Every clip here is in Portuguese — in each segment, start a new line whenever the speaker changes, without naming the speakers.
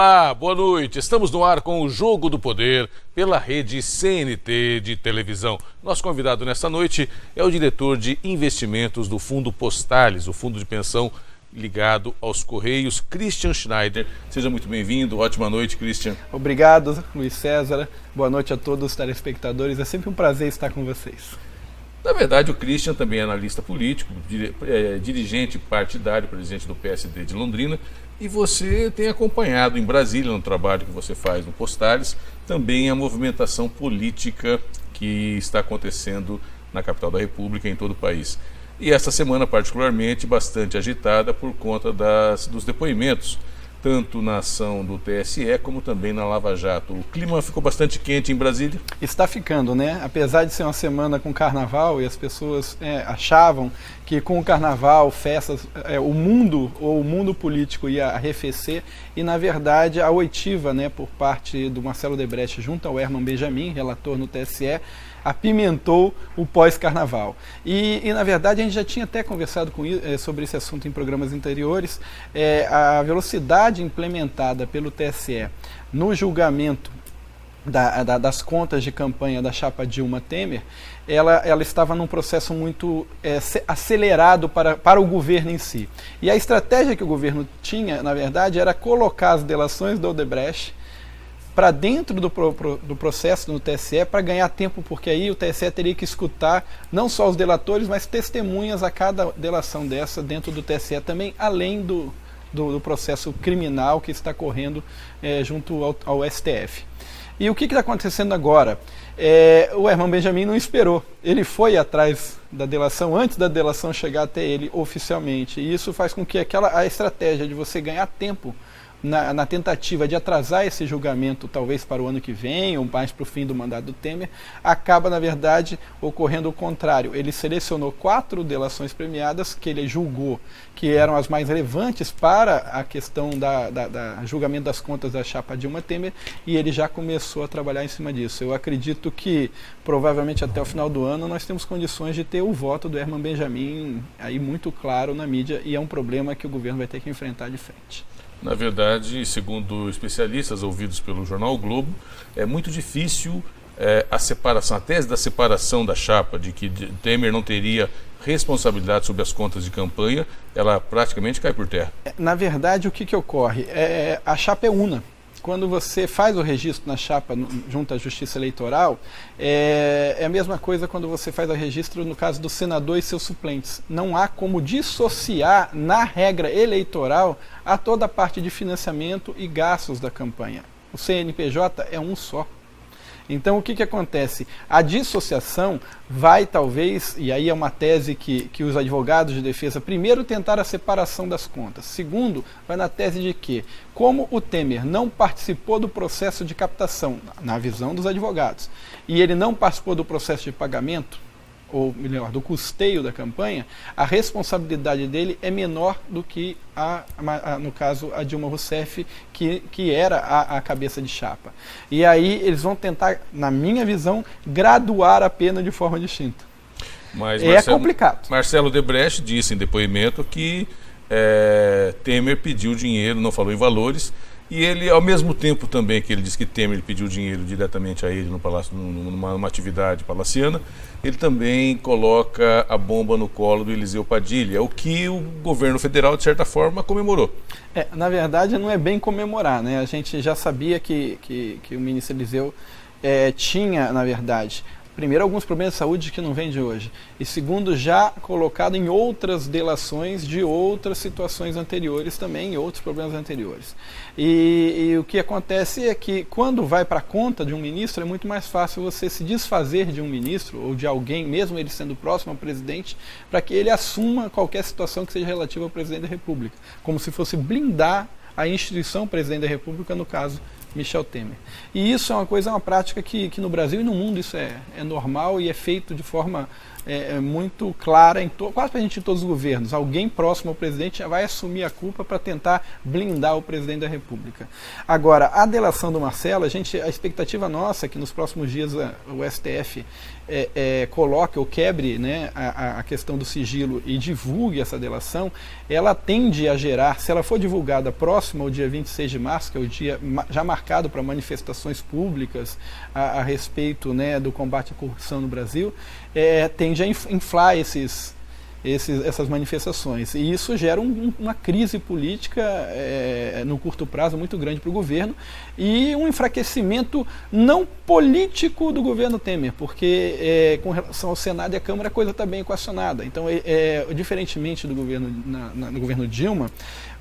Olá, boa noite. Estamos no ar com o Jogo do Poder pela rede CNT de televisão. Nosso convidado nesta noite é o diretor de investimentos do Fundo Postales, o fundo de pensão ligado aos Correios, Christian Schneider. Seja muito bem-vindo. Ótima noite, Christian.
Obrigado, Luiz César. Boa noite a todos os telespectadores. É sempre um prazer estar com vocês.
Na verdade, o Christian também é analista político, dirigente partidário, presidente do PSD de Londrina, e você tem acompanhado em Brasília, no trabalho que você faz no Postales, também a movimentação política que está acontecendo na capital da República e em todo o país. E esta semana, particularmente, bastante agitada por conta dos depoimentos, tanto na ação do TSE como também na Lava Jato. O clima ficou bastante quente em Brasília?
Está ficando, né? Apesar de ser uma semana com carnaval e as pessoas achavam que com o carnaval, festas, o mundo político ia arrefecer e, na verdade, a oitiva, né, por parte do Marcelo Debrecht junto ao Herman Benjamin, relator no TSE, apimentou o pós-carnaval. E, na verdade, a gente já tinha até conversado sobre esse assunto em programas anteriores. A velocidade implementada pelo TSE no julgamento das contas de campanha da chapa Dilma Temer, ela estava num processo muito acelerado para o governo em si. E a estratégia que o governo tinha, na verdade, era colocar as delações do Odebrecht para dentro do processo no TSE para ganhar tempo, porque aí o TSE teria que escutar não só os delatores, mas testemunhas a cada delação dessa dentro do TSE também, além do processo criminal que está correndo junto ao STF. E o que está acontecendo agora? O Herman Benjamin não esperou, ele foi atrás da delação antes da delação chegar até ele oficialmente, e isso faz com que a estratégia de você ganhar tempo na tentativa de atrasar esse julgamento, talvez para o ano que vem, ou mais para o fim do mandato do Temer, acaba, na verdade, ocorrendo o contrário. Ele selecionou 4 delações premiadas que ele julgou que eram as mais relevantes para a questão da julgamento das contas da chapa Dilma Temer, e ele já começou a trabalhar em cima disso. Eu acredito que, provavelmente até o final do ano, nós temos condições de ter o voto do Herman Benjamin aí muito claro na mídia, e é um problema que o governo vai ter que enfrentar de frente.
Na verdade, segundo especialistas ouvidos pelo jornal o Globo, é muito difícil a tese da separação da chapa, de que Temer não teria responsabilidade sobre as contas de campanha, ela praticamente cai por terra.
Na verdade, o que ocorre? A chapa é una. Quando você faz o registro na chapa junto à Justiça Eleitoral, é a mesma coisa quando você faz o registro no caso do senador e seus suplentes. Não há como dissociar na regra eleitoral a toda a parte de financiamento e gastos da campanha. O CNPJ é um só. Então, o que acontece? A dissociação vai, talvez, e aí é uma tese que os advogados de defesa, primeiro, tentaram a separação das contas. Segundo, vai na tese de que, como o Temer não participou do processo de captação, na visão dos advogados, e ele não participou do processo de pagamento, ou melhor, do custeio da campanha, a responsabilidade dele é menor do que, no caso, a Dilma Rousseff, que era a cabeça de chapa. E aí eles vão tentar, na minha visão, graduar a pena de forma distinta.
Mas
complicado.
Marcelo Debrecht disse em depoimento que Temer pediu dinheiro, não falou em valores, e ele, ao mesmo tempo também que ele disse que Temer pediu dinheiro diretamente a ele no palácio, numa atividade palaciana, ele também coloca a bomba no colo do Eliseu Padilha, o que o governo federal, de certa forma, comemorou.
Na verdade, não é bem comemorar, né? A gente já sabia que o ministro Eliseu tinha, na verdade, primeiro, alguns problemas de saúde que não vem de hoje. E segundo, já colocado em outras delações de outras situações anteriores também, e outros problemas anteriores. E o que acontece é que, quando vai para a conta de um ministro, é muito mais fácil você se desfazer de um ministro, ou de alguém, mesmo ele sendo próximo ao presidente, para que ele assuma qualquer situação que seja relativa ao presidente da República. Como se fosse blindar a instituição presidente da República, no caso Michel Temer. E isso é uma prática que no Brasil e no mundo isso é normal e é feito de forma muito clara quase em todos os governos. Alguém próximo ao presidente já vai assumir a culpa para tentar blindar o presidente da República. Agora, a delação do Marcelo, a expectativa nossa é que nos próximos dias o STF coloque ou quebre, né, a questão do sigilo e divulgue essa delação. Ela tende a gerar, se ela for divulgada próximo ao dia 26 de março, que é o dia já marcado para manifestações públicas a respeito, né, do combate à corrupção no Brasil, tende a inflar essas manifestações. E isso gera uma crise política no curto prazo muito grande para o governo e um enfraquecimento não político do governo Temer, porque com relação ao Senado e à Câmara a coisa está bem equacionada. Então, diferentemente do governo, no governo Dilma,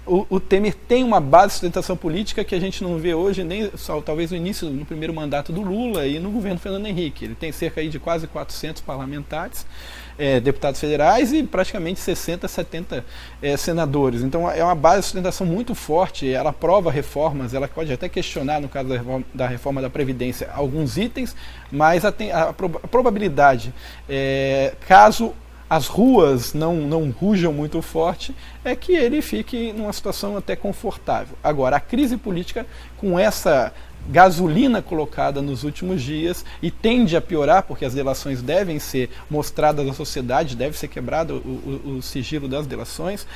o Temer tem uma base de sustentação política que a gente não vê hoje, nem só talvez no primeiro mandato do Lula e no governo Fernando Henrique. Ele tem cerca aí de quase 400 parlamentares, deputados federais e praticamente 60, 70 senadores. Então é uma base de sustentação muito forte, ela aprova reformas, ela pode até questionar, no caso da reforma da Previdência, alguns itens, mas a probabilidade, caso as ruas não rujam muito forte, é que ele fique numa situação até confortável. Agora, a crise política, com essa gasolina colocada nos últimos dias, e tende a piorar, porque as delações devem ser mostradas à sociedade, deve ser quebrado o sigilo das delações,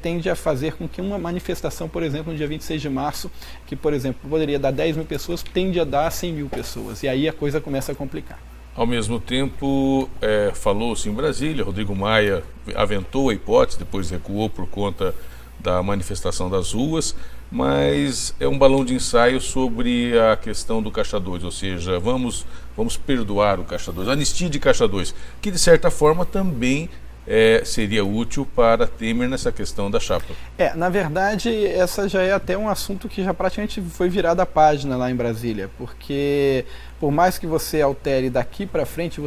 tende a fazer com que uma manifestação, por exemplo, no dia 26 de março, que, por exemplo, poderia dar 10 mil pessoas, tende a dar 100 mil pessoas, e aí a coisa começa a complicar.
Ao mesmo tempo, falou-se em Brasília, Rodrigo Maia aventou a hipótese, depois recuou por conta da manifestação das ruas, mas é um balão de ensaio sobre a questão do Caixa 2, ou seja, vamos perdoar o Caixa 2, anistia de Caixa 2, que de certa forma também seria útil para Temer nessa questão da chapa.
Na verdade, essa já é até um assunto que já praticamente foi virado a página lá em Brasília, porque por mais que você altere daqui para frente,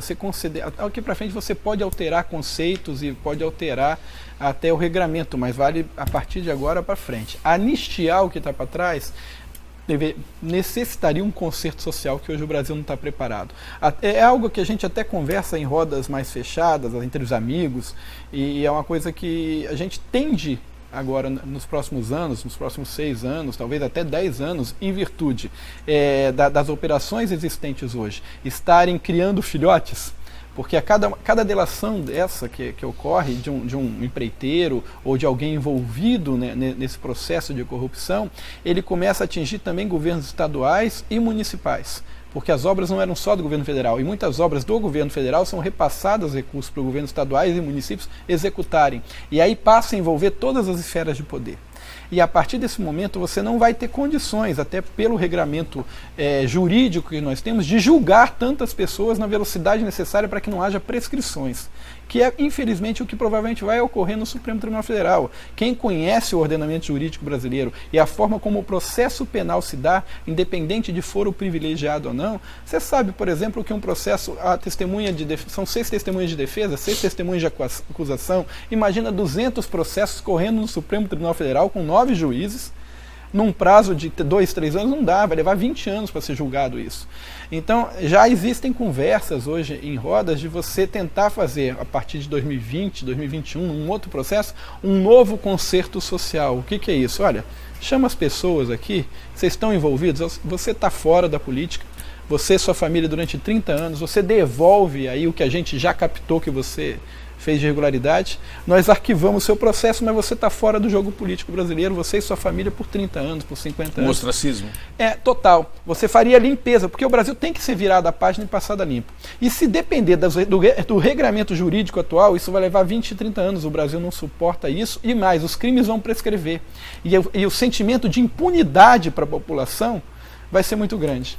daqui para frente você pode alterar conceitos e pode alterar até o regramento, mas vale a partir de agora para frente. Anistiar o que está para trás necessitaria um conserto social que hoje o Brasil não está preparado. É algo que a gente até conversa em rodas mais fechadas, entre os amigos, e é uma coisa que a gente tende agora nos próximos anos, nos próximos 6 anos, talvez até 10 anos, em virtude das operações existentes hoje, estarem criando filhotes. Porque a cada delação dessa que ocorre de um empreiteiro ou de alguém envolvido, né, nesse processo de corrupção, ele começa a atingir também governos estaduais e municipais. Porque as obras não eram só do governo federal, e muitas obras do governo federal são repassadas recursos para os governos estaduais e municípios executarem. E aí passa a envolver todas as esferas de poder. E a partir desse momento você não vai ter condições, até pelo regramento jurídico que nós temos, de julgar tantas pessoas na velocidade necessária para que não haja prescrições, que é infelizmente o que provavelmente vai ocorrer no Supremo Tribunal Federal. Quem conhece o ordenamento jurídico brasileiro e a forma como o processo penal se dá, independente de foro privilegiado ou não, você sabe, por exemplo, que um processo, são 6 testemunhas de defesa, 6 testemunhas de acusação, imagina 200 processos correndo no Supremo Tribunal Federal com 9 juízes, num prazo de 2, 3 anos não dá, vai levar 20 anos para ser julgado isso. Então, já existem conversas hoje em rodas de você tentar fazer, a partir de 2020, 2021, um outro processo, um novo conserto social. O que é isso? Olha, chama as pessoas aqui, vocês estão envolvidos, você está fora da política, você e sua família durante 30 anos, você devolve aí o que a gente já captou que você fez de irregularidade, nós arquivamos o seu processo, mas você está fora do jogo político brasileiro, você e sua família por 30 anos, por 50 anos.
O ostracismo.
Total. Você faria limpeza, porque o Brasil tem que ser virado a página e passada limpo. E se depender do regramento jurídico atual, isso vai levar 20, 30 anos, o Brasil não suporta isso, e mais, os crimes vão prescrever. E o sentimento de impunidade para a população vai ser muito grande.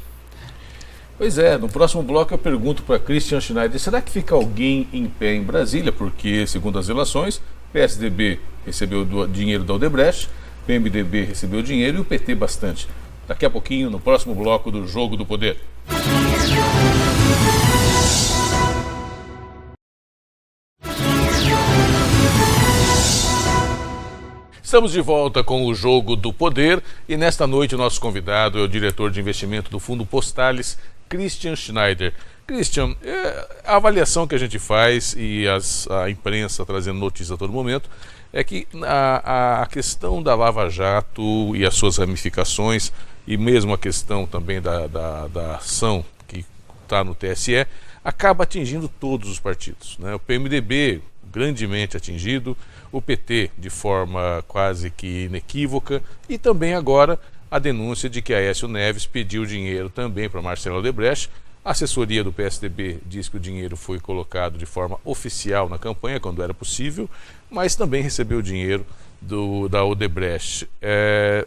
Pois é, no próximo bloco eu pergunto para Christian Schneider, será que fica alguém em pé em Brasília? Porque, segundo as relações, PSDB recebeu dinheiro da Odebrecht, PMDB recebeu dinheiro e o PT bastante. Daqui a pouquinho, no próximo bloco do Jogo do Poder. Estamos de volta com o Jogo do Poder e nesta noite o nosso convidado é o diretor de investimento do Fundo Postales, Christian Schneider. Christian, a avaliação que a gente faz e a imprensa trazendo notícias a todo momento é que a questão da Lava Jato e as suas ramificações e mesmo a questão também da ação que está no TSE acaba atingindo todos os partidos, né? O PMDB grandemente atingido, o PT de forma quase que inequívoca e também agora a denúncia de que Aécio Neves pediu dinheiro também para Marcelo Odebrecht. A assessoria do PSDB diz que o dinheiro foi colocado de forma oficial na campanha, quando era possível, mas também recebeu dinheiro da Odebrecht.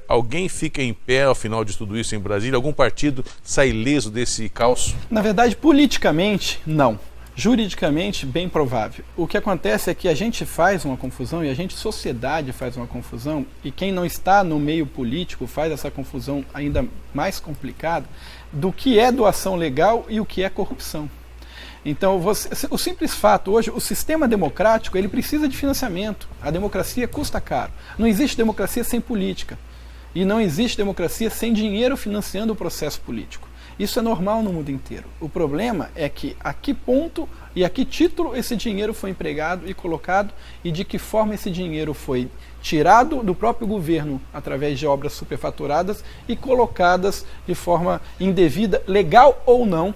Alguém fica em pé ao final de tudo isso em Brasília? Algum partido sai ileso desse caos?
Na verdade, politicamente, não. Juridicamente, bem provável. O que acontece é que a gente faz uma confusão e a gente, sociedade, faz uma confusão e quem não está no meio político faz essa confusão ainda mais complicada do que é doação legal e o que é corrupção. Então, o simples fato, hoje, o sistema democrático, ele precisa de financiamento. A democracia custa caro. Não existe democracia sem política. E não existe democracia sem dinheiro financiando o processo político. Isso é normal no mundo inteiro. O problema é que a que ponto e a que título esse dinheiro foi empregado e colocado e de que forma esse dinheiro foi tirado do próprio governo através de obras superfaturadas e colocadas de forma indevida, legal ou não,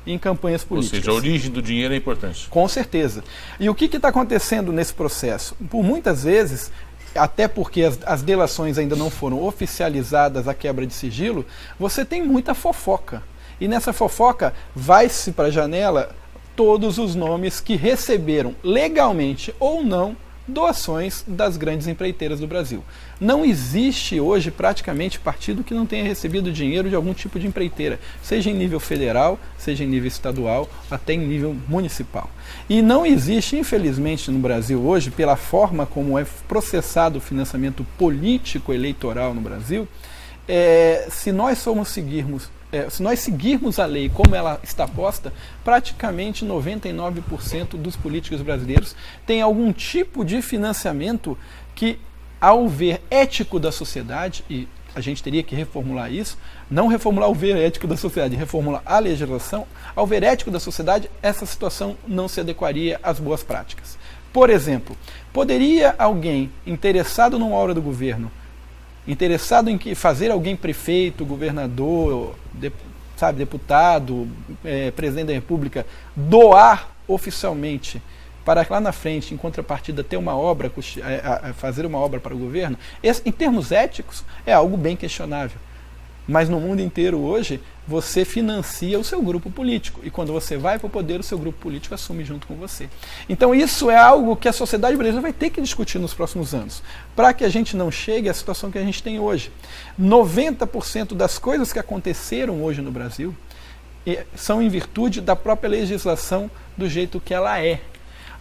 em campanhas políticas.
Ou seja, a origem do dinheiro é importante.
Com certeza. E o que está acontecendo nesse processo? Por muitas vezes, até porque as delações ainda não foram oficializadas, a quebra de sigilo, você tem muita fofoca. E nessa fofoca vai-se para a janela todos os nomes que receberam, legalmente ou não, doações das grandes empreiteiras do Brasil. Não existe hoje praticamente partido que não tenha recebido dinheiro de algum tipo de empreiteira, seja em nível federal, seja em nível estadual, até em nível municipal. E não existe, infelizmente, no Brasil hoje, pela forma como é processado o financiamento político eleitoral no Brasil, se nós seguirmos a lei como ela está posta, praticamente 99% dos políticos brasileiros têm algum tipo de financiamento que, ao ver ético da sociedade, e a gente teria que reformular isso, não reformular o ver ético da sociedade, reformular a legislação, ao ver ético da sociedade, essa situação não se adequaria às boas práticas. Por exemplo, poderia alguém interessado numa obra do governo, interessado em fazer alguém prefeito, governador, deputado, presidente da República, doar oficialmente para lá na frente, em contrapartida, ter uma obra, fazer uma obra para o governo, em termos éticos, é algo bem questionável. Mas no mundo inteiro hoje, você financia o seu grupo político. E quando você vai para o poder, o seu grupo político assume junto com você. Então isso é algo que a sociedade brasileira vai ter que discutir nos próximos anos, para que a gente não chegue à situação que a gente tem hoje. 90% das coisas que aconteceram hoje no Brasil são em virtude da própria legislação do jeito que ela é.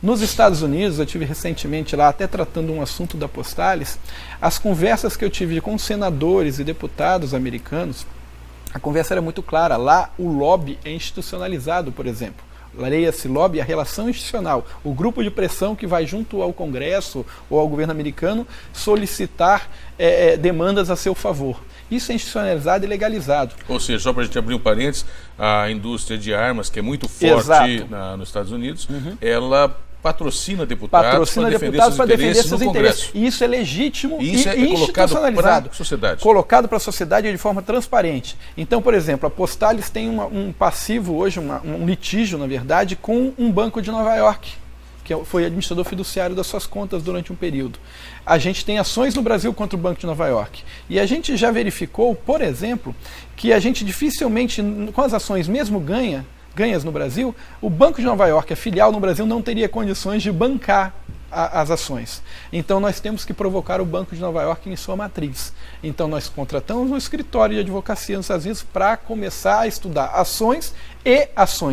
Nos Estados Unidos, eu tive recentemente lá, até tratando um assunto da Postales, as conversas que eu tive com senadores e deputados americanos, a conversa era muito clara. Lá o lobby é institucionalizado, por exemplo. Leia-se lobby, a relação institucional, o grupo de pressão que vai junto ao Congresso ou ao governo americano solicitar demandas a seu favor. Isso é institucionalizado e legalizado.
Ou seja, só para a gente abrir um parênteses, a indústria de armas, que é muito forte nos Estados Unidos, ela patrocina deputados para defender seus interesses.
E isso é legítimo
e isso é
institucionalizado.
Para a sociedade.
Colocado para a sociedade de forma transparente. Então, por exemplo, a Postales tem um passivo hoje, um litígio, na verdade, com um banco de Nova York, que foi administrador fiduciário das suas contas durante um período. A gente tem ações no Brasil contra o Banco de Nova York. E a gente já verificou, por exemplo, que a gente dificilmente, com as ações mesmo ganhas no Brasil, o Banco de Nova York, a filial no Brasil, não teria condições de bancar as ações. Então nós temos que provocar o Banco de Nova York em sua matriz. Então nós contratamos um escritório de advocacia nos Estados Unidos para começar a estudar ações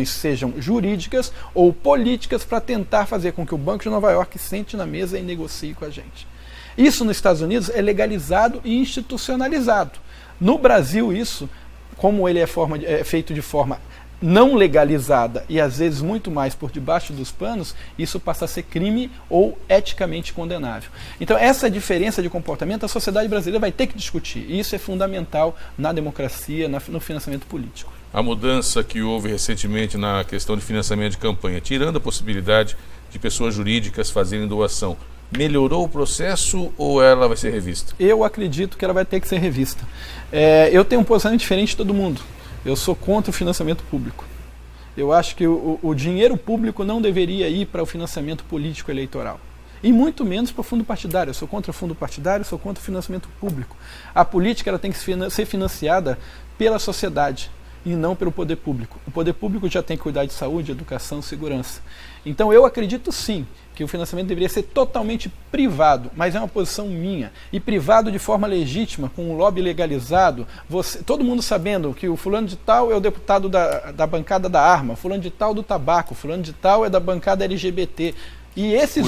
sejam jurídicas ou políticas, para tentar fazer com que o Banco de Nova York sente na mesa e negocie com a gente. Isso nos Estados Unidos é legalizado e institucionalizado. No Brasil isso, como ele é feito de forma não legalizada e às vezes muito mais por debaixo dos panos, isso passa a ser crime ou eticamente condenável. Então essa diferença de comportamento a sociedade brasileira vai ter que discutir, e isso é fundamental na democracia, no financiamento político.
A mudança que houve recentemente na questão de financiamento de campanha, tirando a possibilidade de pessoas jurídicas fazerem doação, melhorou o processo ou ela vai ser revista?
Eu acredito que ela vai ter que ser revista. Eu tenho um posicionamento diferente de todo mundo. Eu sou contra o financiamento público. Eu acho que o dinheiro público não deveria ir para o financiamento político eleitoral. E muito menos para o fundo partidário. Eu sou contra o fundo partidário, sou contra o financiamento público. A política ela tem que ser financiada pela sociedade e não pelo poder público. O poder público já tem que cuidar de saúde, educação, segurança. Então eu acredito sim que o financiamento deveria ser totalmente privado, mas é uma posição minha. E privado de forma legítima, com um lobby legalizado, todo mundo sabendo que o fulano de tal é o deputado da bancada da arma, fulano de tal do tabaco, fulano de tal é da bancada LGBT. E esses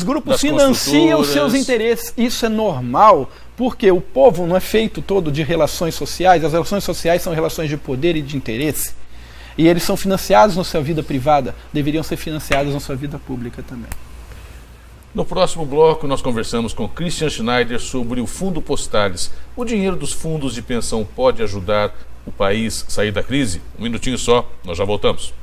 grupos financiam os seus interesses. Isso é normal, porque o povo não é feito todo de relações sociais, as relações sociais são relações de poder e de interesse. E eles são financiados na sua vida privada, deveriam ser financiados na sua vida pública também.
No próximo bloco, nós conversamos com Christian Schneider sobre o Fundo Postales. O dinheiro dos fundos de pensão pode ajudar o país a sair da crise? Um minutinho só, nós já voltamos.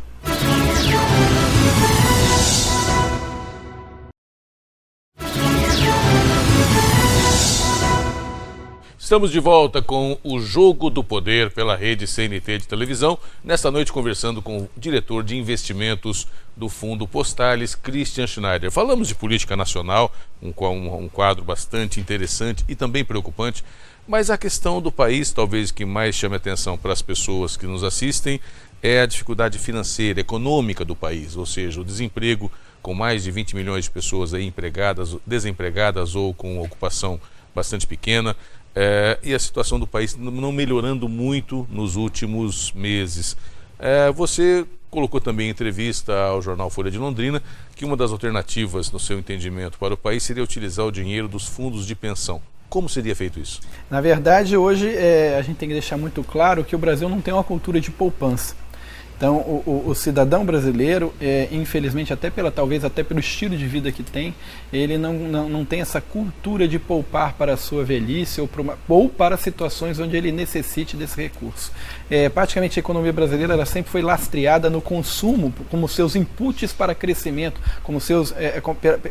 Estamos de volta com o Jogo do Poder pela rede CNT de televisão. Nesta noite conversando com o diretor de investimentos do Fundo Postales, Christian Schneider. Falamos de política nacional, um quadro bastante interessante e também preocupante, mas a questão do país, talvez que mais chame atenção para as pessoas que nos assistem, é a dificuldade financeira, econômica do país, ou seja, o desemprego, com mais de 20 milhões de pessoas aí desempregadas ou com ocupação bastante pequena. E a situação do país não melhorando muito nos últimos meses. Você colocou também em entrevista ao jornal Folha de Londrina que uma das alternativas, no seu entendimento, para o país seria utilizar o dinheiro dos fundos de pensão. Como seria feito isso?
Na verdade, hoje a gente tem que deixar muito claro que o Brasil não tem uma cultura de poupança. Então, o cidadão brasileiro, infelizmente, talvez até pelo estilo de vida que tem, ele não tem essa cultura de poupar para a sua velhice ou para situações onde ele necessite desse recurso. Praticamente a economia brasileira ela sempre foi lastreada no consumo, como seus inputs para crescimento,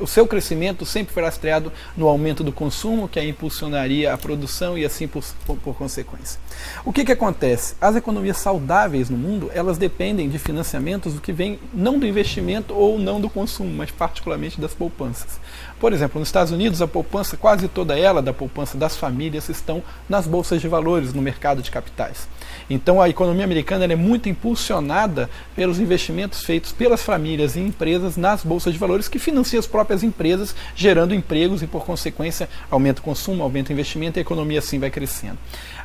o seu crescimento sempre foi lastreado no aumento do consumo, que aí impulsionaria a produção e assim por consequência. O que acontece? As economias saudáveis no mundo, elas dependem de financiamentos do que vem não do investimento ou não do consumo, mas particularmente das poupanças. Por exemplo, nos Estados Unidos, a poupança, quase toda ela, da poupança das famílias, estão nas bolsas de valores, no mercado de capitais. Então a economia americana ela é muito impulsionada pelos investimentos feitos pelas famílias e empresas nas bolsas de valores, que financiam as próprias empresas, gerando empregos e, por consequência, aumenta o consumo, aumenta o investimento e a economia assim vai crescendo.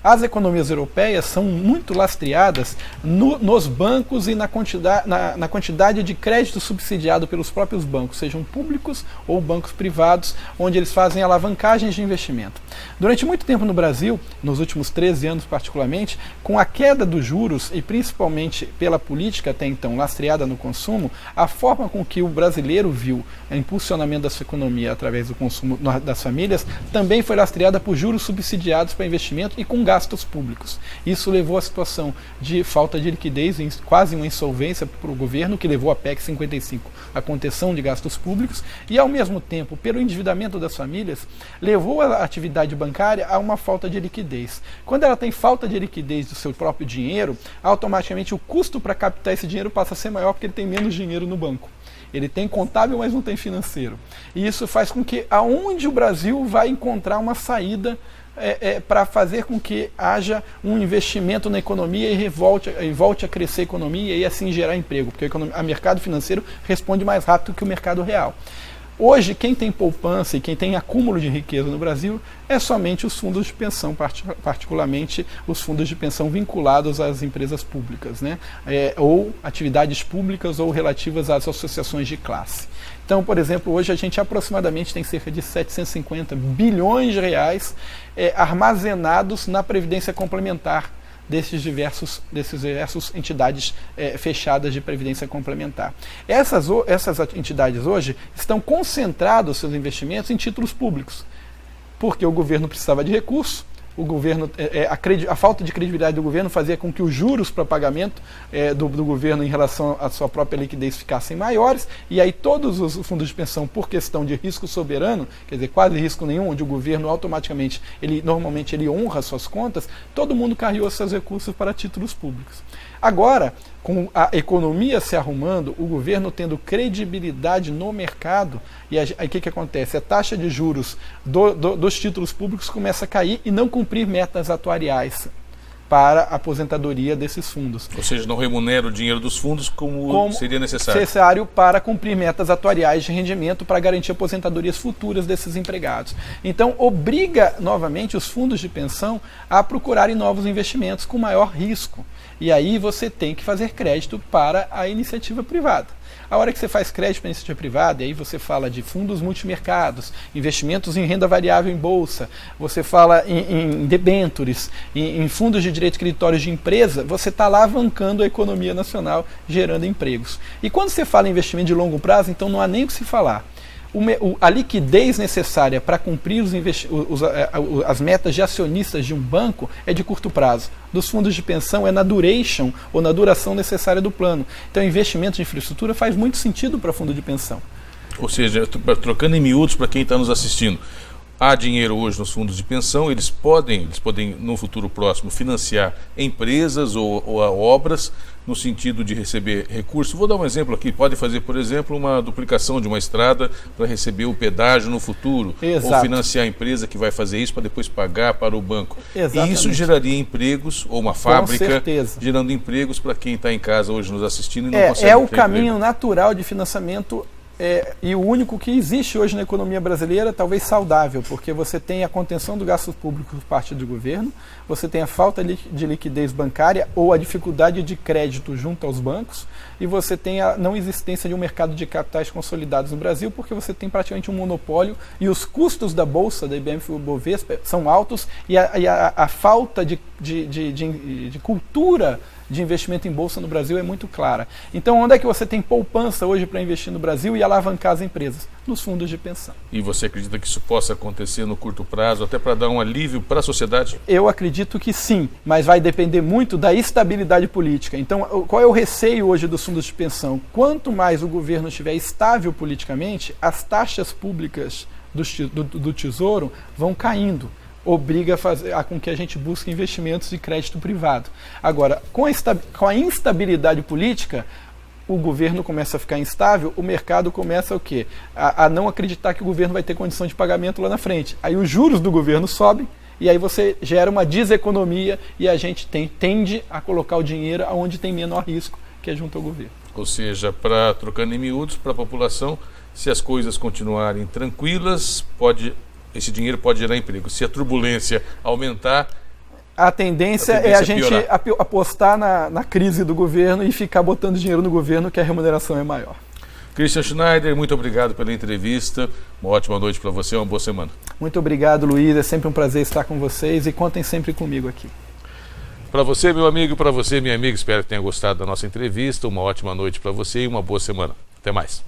As economias europeias são muito lastreadas nos bancos e na quantidade de crédito subsidiado pelos próprios bancos, sejam públicos ou bancos privados, onde eles fazem alavancagens de investimento. Durante muito tempo no Brasil, nos últimos 13 anos particularmente, com a queda dos juros e principalmente pela política até então lastreada no consumo, a forma com que o brasileiro viu o impulsionamento da sua economia através do consumo das famílias também foi lastreada por juros subsidiados para investimento e com gastos públicos. Isso levou à situação de falta de liquidez, quase uma insolvência para o governo, que levou a PEC 55 à contenção de gastos públicos e, ao mesmo tempo, pelo endividamento das famílias, levou a atividade bancária a uma falta de liquidez. Quando ela tem falta de liquidez do seu próprio dinheiro, automaticamente o custo para captar esse dinheiro passa a ser maior porque ele tem menos dinheiro no banco. Ele tem contábil, mas não tem financeiro. E isso faz com que aonde o Brasil vai encontrar uma saída para fazer com que haja um investimento na economia e volte a crescer a economia e assim gerar emprego, porque o mercado financeiro responde mais rápido que o mercado real. Hoje, quem tem poupança e quem tem acúmulo de riqueza no Brasil é somente os fundos de pensão, particularmente os fundos de pensão vinculados às empresas públicas, né? Ou atividades públicas ou relativas às associações de classe. Então, por exemplo, hoje a gente aproximadamente tem cerca de 750 bilhões de reais armazenados na Previdência Complementar desses diversos entidades fechadas de previdência complementar. Essas entidades hoje estão concentradas os seus investimentos em títulos públicos, porque o governo precisava de recursos. O governo, a falta de credibilidade do governo fazia com que os juros para pagamento do governo em relação à sua própria liquidez ficassem maiores, e aí todos os fundos de pensão, por questão de risco soberano, quer dizer, quase risco nenhum, onde o governo automaticamente, normalmente ele honra suas contas, todo mundo carregou seus recursos para títulos públicos. Agora, com a economia se arrumando, o governo tendo credibilidade no mercado, e aí o que acontece? A taxa de juros dos títulos públicos começa a cair e não cumprir metas atuariais para a aposentadoria desses fundos.
Ou seja, não remunera o dinheiro dos fundos como seria
necessário para cumprir metas atuariais de rendimento para garantir aposentadorias futuras desses empregados. Então, obriga novamente os fundos de pensão a procurarem novos investimentos com maior risco. E aí você tem que fazer crédito para a iniciativa privada. A hora que você faz crédito para a iniciativa privada, e aí você fala de fundos multimercados, investimentos em renda variável em bolsa, você fala em debêntures, em fundos de direitos creditórios de empresa, você está alavancando a economia nacional, gerando empregos. E quando você fala em investimento de longo prazo, então não há nem o que se falar. A liquidez necessária para cumprir as metas de acionistas de um banco é de curto prazo. Dos fundos de pensão é na duration ou na duração necessária do plano. Então, investimento de infraestrutura faz muito sentido para fundo de pensão.
Ou seja, trocando em miúdos para quem está nos assistindo, há dinheiro hoje nos fundos de pensão, eles podem no futuro próximo financiar empresas ou obras no sentido de receber recursos. Vou dar um exemplo aqui, pode fazer, por exemplo, uma duplicação de uma estrada para receber o pedágio no futuro.
Exato.
Ou financiar a empresa que vai fazer isso para depois pagar para o banco.
Exatamente.
E isso geraria empregos, ou uma fábrica,
com certeza,
gerando empregos para quem está em casa hoje nos assistindo e não consegue
É o caminho natural de financiamento. E o único que existe hoje na economia brasileira, talvez saudável, porque você tem a contenção do gasto público por parte do governo, você tem a falta de liquidez bancária ou a dificuldade de crédito junto aos bancos, e você tem a não existência de um mercado de capitais consolidados no Brasil, porque você tem praticamente um monopólio e os custos da Bolsa, da IBM e Bovespa, são altos, e a falta de cultura de investimento em bolsa no Brasil é muito clara. Então, onde é que você tem poupança hoje para investir no Brasil e alavancar as empresas? Nos fundos de pensão.
E você acredita que isso possa acontecer no curto prazo, até para dar um alívio para a sociedade?
Eu acredito que sim, mas vai depender muito da estabilidade política. Então, qual é o receio hoje dos fundos de pensão? Quanto mais o governo estiver estável politicamente, as taxas públicas do Tesouro vão caindo. Obriga a com que a gente busque investimentos de crédito privado. Agora, com a instabilidade política, o governo começa a ficar instável, o mercado começa o quê? A não acreditar que o governo vai ter condição de pagamento lá na frente. Aí os juros do governo sobem, e aí você gera uma deseconomia e a gente tende a colocar o dinheiro onde tem menor risco, que é junto ao governo.
Ou seja, trocando em miúdos, para a população, se as coisas continuarem tranquilas, esse dinheiro pode gerar emprego. Se a turbulência aumentar,
a tendência é a gente apostar na crise do governo e ficar botando dinheiro no governo, que a remuneração é maior.
Christian Schneider, muito obrigado pela entrevista. Uma ótima noite para você, uma boa semana.
Muito obrigado, Luiz. É sempre um prazer estar com vocês e contem sempre comigo aqui.
Para você, meu amigo, para você, minha amiga, espero que tenha gostado da nossa entrevista. Uma ótima noite para você e uma boa semana. Até mais.